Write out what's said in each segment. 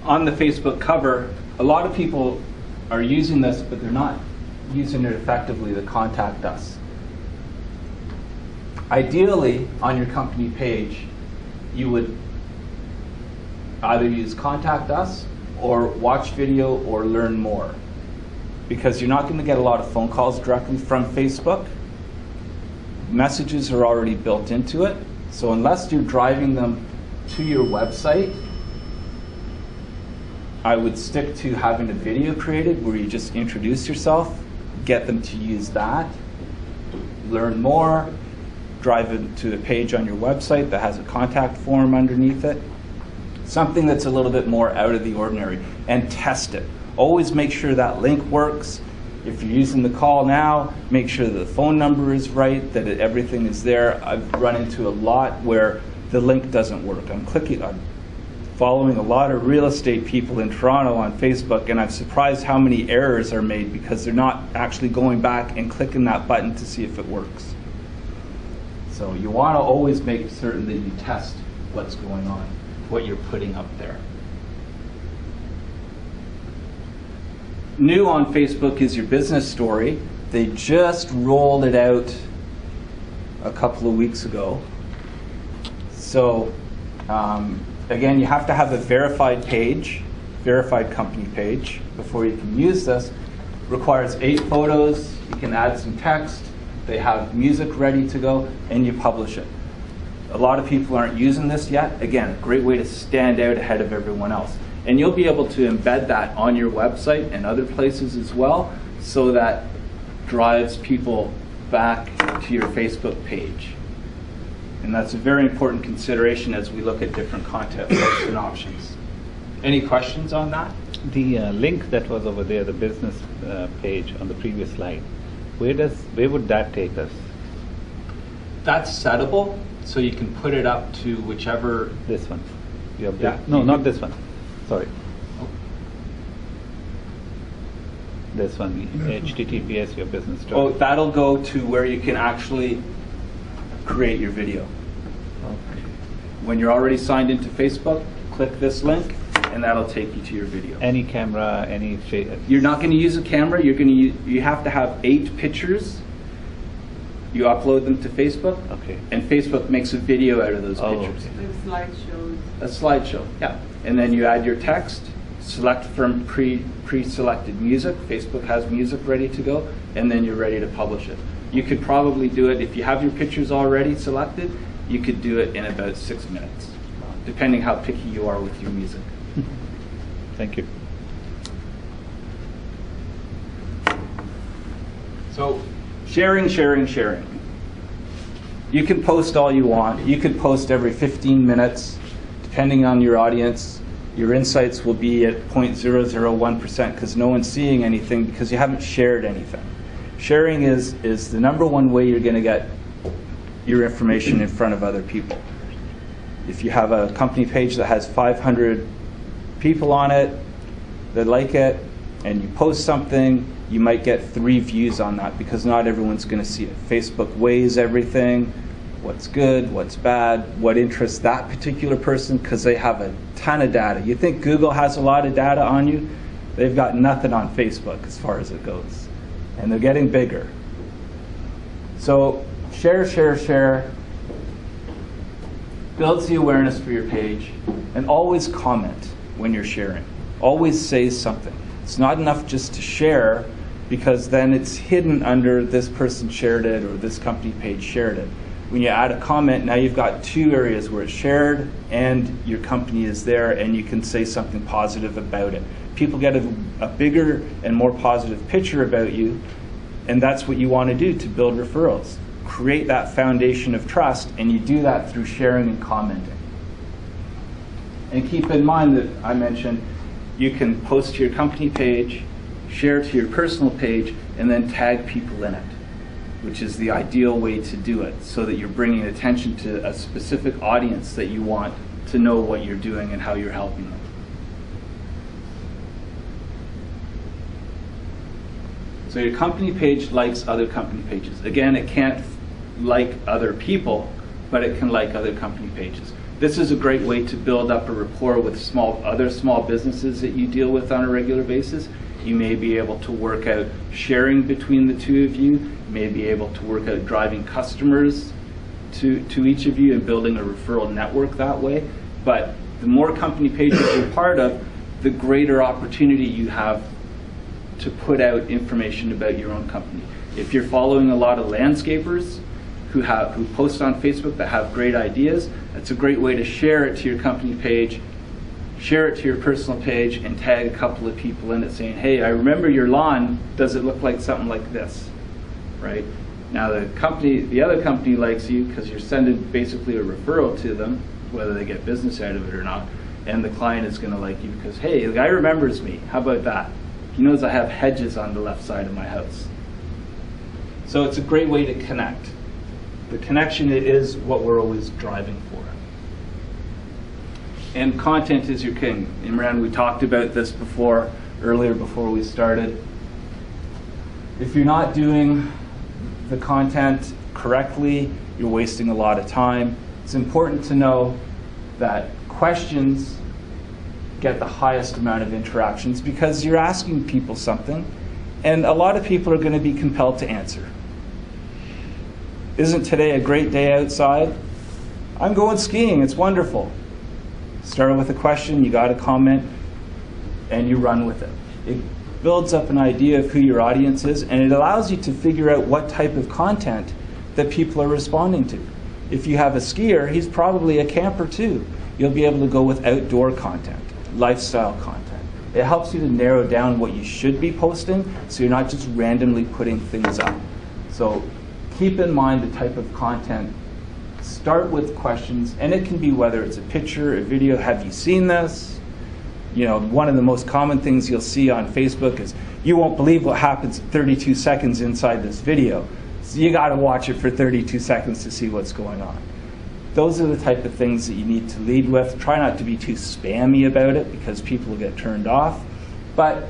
on the Facebook cover, a lot of people are using this, but they're not using it effectively to contact us. Ideally, on your company page, you would either use contact us or watch video or learn more, because you're not going to get a lot of phone calls directly from Facebook. Messages are already built into it, so unless you're driving them to your website, I would stick to having a video created where you just introduce yourself, get them to use that, learn more, drive it to a page on your website that has a contact form underneath it. Something that's a little bit more out of the ordinary, and test it. Always make sure that link works. If you're using the call now, make sure that the phone number is right, that everything is there. I've run into a lot where the link doesn't work. I'm following a lot of real estate people in Toronto on Facebook, and I'm surprised how many errors are made because they're not actually going back and clicking that button to see if it works. So you want to always make certain that you test what's going on, what you're putting up there. New on Facebook is your business story. They just rolled it out a couple of weeks ago. So again, you have to have a verified page, verified company page, before you can use this. Requires 8 photos. You can add some text. They have music ready to go, and you publish it. A lot of people aren't using this yet. Again, a great way to stand out ahead of everyone else. And you'll be able to embed that on your website and other places as well, so that drives people back to your Facebook page. And that's a very important consideration as we look at different content types and options. Any questions on that? The link that was over there, the business page on the previous slide, where would that take us? That's settable, so you can put it up to whichever. This one. Yeah. No, not this one. Sorry. Oh. This one, HTTPS, your business story. Oh, that'll go to where you can actually create your video. Okay. When you're already signed into Facebook, click this link, and that'll take you to your video. Any camera, any You're not going to use a camera. You're going to you have to have 8 pictures. You upload them to Facebook, okay, and Facebook makes a video out of those pictures. Okay. Like slideshows. A slideshow, yeah. And then you add your text, select from pre-selected music. Facebook has music ready to go, and then you're ready to publish it. You could probably do it, if you have your pictures already selected, you could do it in about 6 minutes, depending how picky you are with your music. Thank you. So, sharing. You can post all you want. You could post every 15 minutes, depending on your audience. Your insights will be at 0.001% because no one's seeing anything because you haven't shared anything. Sharing is the #1 way you're going to get your information in front of other people. If you have a company page that has 500 people on it that like it, and you post something, you might get 3 views on that because not everyone's going to see it. Facebook weighs everything, what's good, what's bad, what interests that particular person, because they have a ton of data. You think Google has a lot of data on you? They've got nothing on Facebook as far as it goes. And they're getting bigger. So share. Builds the awareness for your page, and always comment when you're sharing. Always say something. It's not enough just to share, because then it's hidden under this person shared it or this company page shared it. When you add a comment, now you've got 2 areas where it's shared and your company is there, and you can say something positive about it. People get a bigger and more positive picture about you, and that's what you want to do to build referrals. Create that foundation of trust, and you do that through sharing and commenting. And keep in mind that I mentioned you can post to your company page, share to your personal page, and then tag people in it, which is the ideal way to do it, so that you're bringing attention to a specific audience that you want to know what you're doing and how you're helping them. So your company page likes other company pages. Again, it can't like other people, but it can like other company pages. This is a great way to build up a rapport with other small businesses that you deal with on a regular basis. You may be able to work out sharing between the two of you. You may be able to work out driving customers to each of you and building a referral network that way. But the more company pages you're part of, the greater opportunity you have to put out information about your own company. If you're following a lot of landscapers who post on Facebook that have great ideas, that's a great way to share it to your company page, share it to your personal page, and tag a couple of people in it saying, hey, I remember your lawn, does it look like something like this, right? Now the other company likes you because you're sending basically a referral to them, whether they get business out of it or not, and the client is going to like you because, hey, the guy remembers me, how about that? He knows I have hedges on the left side of my house. So it's a great way to connect. The connection is what we're always driving for. And content is your king. Imran, we talked about this earlier before we started. If you're not doing the content correctly, you're wasting a lot of time. It's important to know that questions get the highest amount of interactions because you're asking people something, and a lot of people are going to be compelled to answer. Isn't today a great day outside? I'm going skiing, it's wonderful. Start with a question, you got a comment, and you run with it. It builds up an idea of who your audience is, and it allows you to figure out what type of content that people are responding to. If you have a skier, he's probably a camper too. You'll be able to go with outdoor content, lifestyle content. It helps you to narrow down what you should be posting so you're not just randomly putting things up. So keep in mind the type of content. Start with questions, and it can be whether it's a picture, a video, have you seen this? You know, one of the most common things you'll see on Facebook is, you won't believe what happens 32 seconds inside this video. So you got to watch it for 32 seconds to see what's going on. Those are the type of things that you need to lead with. Try not to be too spammy about it because people will get turned off, but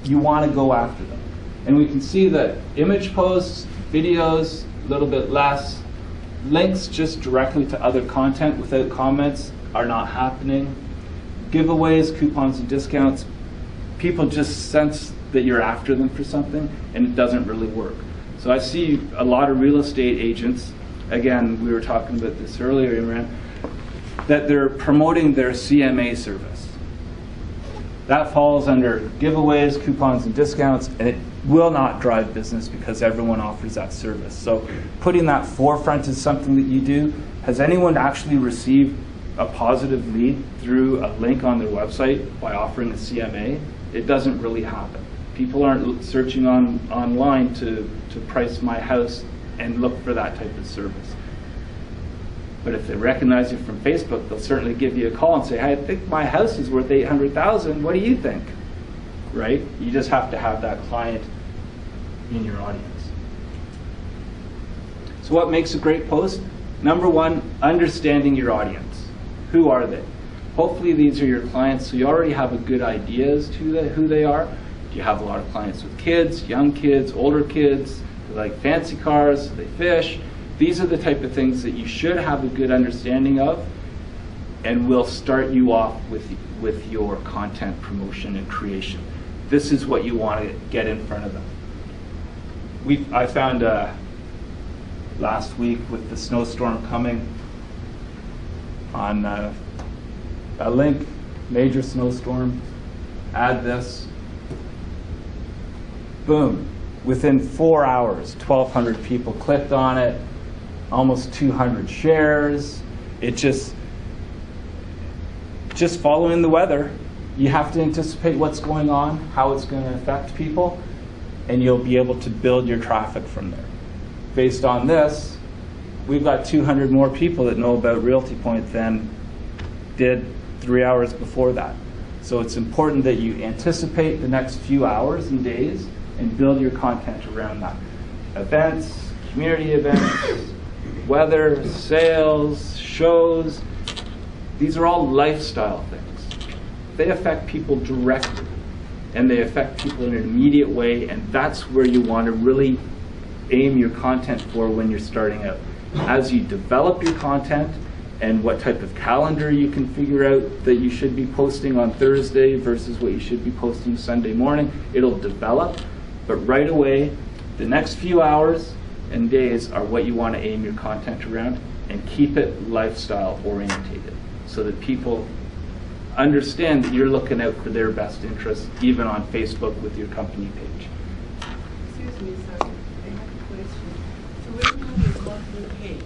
you want to go after them. And we can see that image posts, videos, a little bit less. Links just directly to other content without comments are not happening. Giveaways, coupons, and discounts, people just sense that you're after them for something, and it doesn't really work. So I see a lot of real estate agents, again, we were talking about this earlier, Imran, that they're promoting their CMA service. That falls under giveaways, coupons, and discounts, and it will not drive business because everyone offers that service. So putting that forefront is something that you do. Has anyone actually received a positive lead through a link on their website by offering a CMA? It doesn't really happen. People aren't searching online to price my house and look for that type of service. But if they recognize you from Facebook, they'll certainly give you a call and say, hey, I think my house is worth $800,000. What do you think? Right? You just have to have that client in your audience. So what makes a great post? Number one, understanding your audience. Who are they? Hopefully these are your clients, so you already have a good idea as to who they are. Do you have a lot of clients with kids, young kids, older kids? They like fancy cars, they fish. These are the type of things that you should have a good understanding of, and will start you off with your content promotion and creation. This is what you want to get in front of them. I found last week with the snowstorm coming on a link, major snowstorm, add this, boom. Within 4 hours, 1,200 people clicked on it, almost 200 shares. It just following the weather. You have to anticipate what's going on, how it's going to affect people, and you'll be able to build your traffic from there. Based on this, we've got 200 more people that know about Realty Point than did 3 hours before that. So it's important that you anticipate the next few hours and days and build your content around that. Events, community events, weather, sales, shows, these are all lifestyle things. They affect people directly, and they affect people in an immediate way, and that's where you want to really aim your content for when you're starting out. As you develop your content and what type of calendar you can figure out that you should be posting on Thursday versus what you should be posting Sunday morning. It'll develop, but right away, the next few hours and days are what you want to aim your content around, and keep it lifestyle orientated so that people understand that you're looking out for their best interests, even on Facebook with your company page. Excuse me, sir. I have a question. So when you have your company page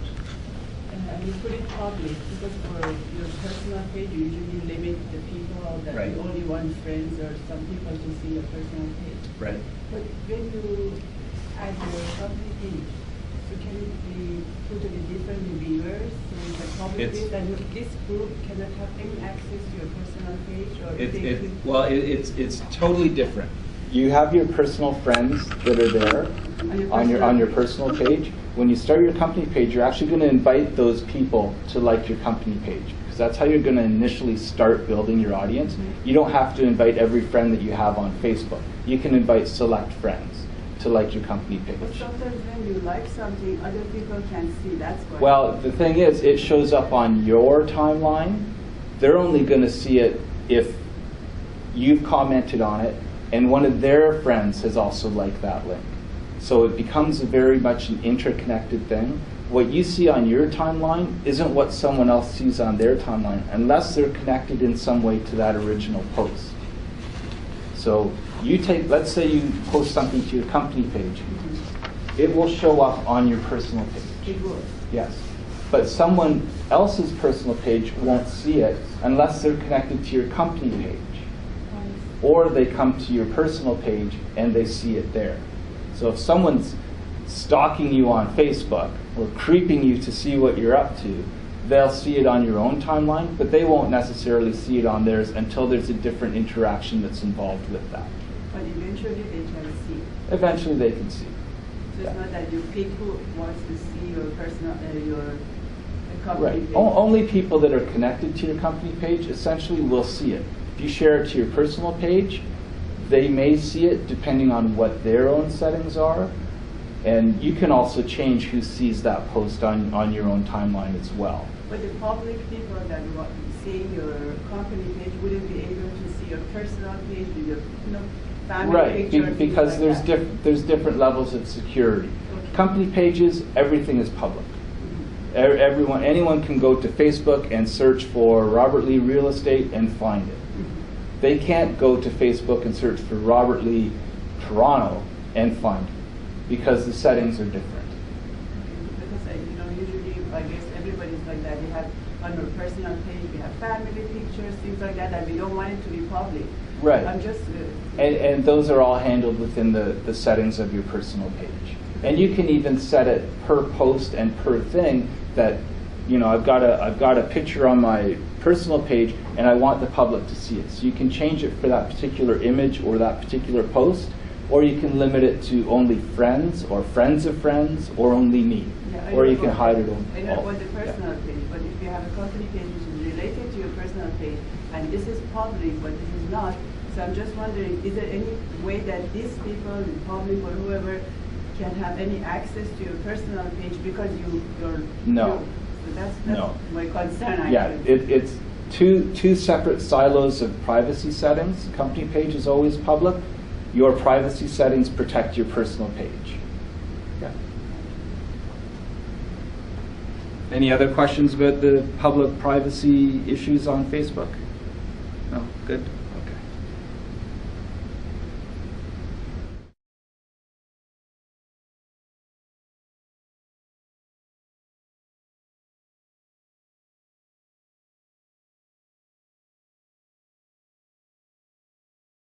and you put it public, because for your personal page you usually limit the people that Right. you only want friends or some people to see your personal page. Right. But when you add your company page, so can it be totally different viewers? So it's a public It's- page and this group cannot have any access to your personal page, or if they could- Well, it's totally different. You have your personal friends that are there on your personal page. When you start your company page, you're actually going to invite those people to like your company page, because that's how you're going to initially start building your audience. You don't have to invite every friend that you have on Facebook. You can invite select friends to like your company But page. sometimes when you like something, other people can see. That's why. Well, the thing is, it shows up on your timeline. They're only going to see it if you've commented on it and one of their friends has also liked that link. So it becomes very much an interconnected thing. What you see on your timeline isn't what someone else sees on their timeline, unless they're connected in some way to that original post. So you take, let's say you post something to your company page. It will show up on your personal page. It will. Yes. But someone else's personal page won't see it unless they're connected to your company page. Or they come to your personal page and they see it there. So if someone's stalking you on Facebook or creeping you to see what you're up to, they'll see it on your own timeline, but they won't necessarily see it on theirs until there's a different interaction that's involved with that. But eventually they can see. Eventually they can see. So it's not that you pick who wants to see your personal, your company Right. page. Only people that are connected to your company page essentially will see it. If you share it to your personal page, they may see it depending on what their own settings are. And you can also change who sees that post on your own timeline as well. But the public people that see your company page wouldn't be able to see your personal page with your family Right, picture. and things because like that. there's different levels of security. Okay. Company pages, everything is public. Anyone can go to Facebook and search for Robert Lee Real Estate and find it. They can't go to Facebook and search for Robert Lee Toronto and find it, because the settings are different. Because usually I guess everybody's like that. We have on our personal page, we have family pictures, things like that, and we don't want it to be public. Right. I'm just. And those are all handled within the settings of your personal page. And you can even set it per post and per thing that, I've got a picture on my personal page and I want the public to see it. So you can change it for that particular image or that particular post, or you can limit it to only friends or friends of friends or only me. Yeah, or you can hide it I know all. about the personal page, but if you have a company page which is related to your personal page, and this is public, but this is not, so I'm just wondering, is there any way that these people, the public or whoever, can have any access to your personal page because you're... No. So that's No. my concern, Yeah, actually. it's two separate silos of privacy settings. The company page is always public. Your privacy settings protect your personal page. Yeah. Any other questions about the public privacy issues on Facebook? No? Good.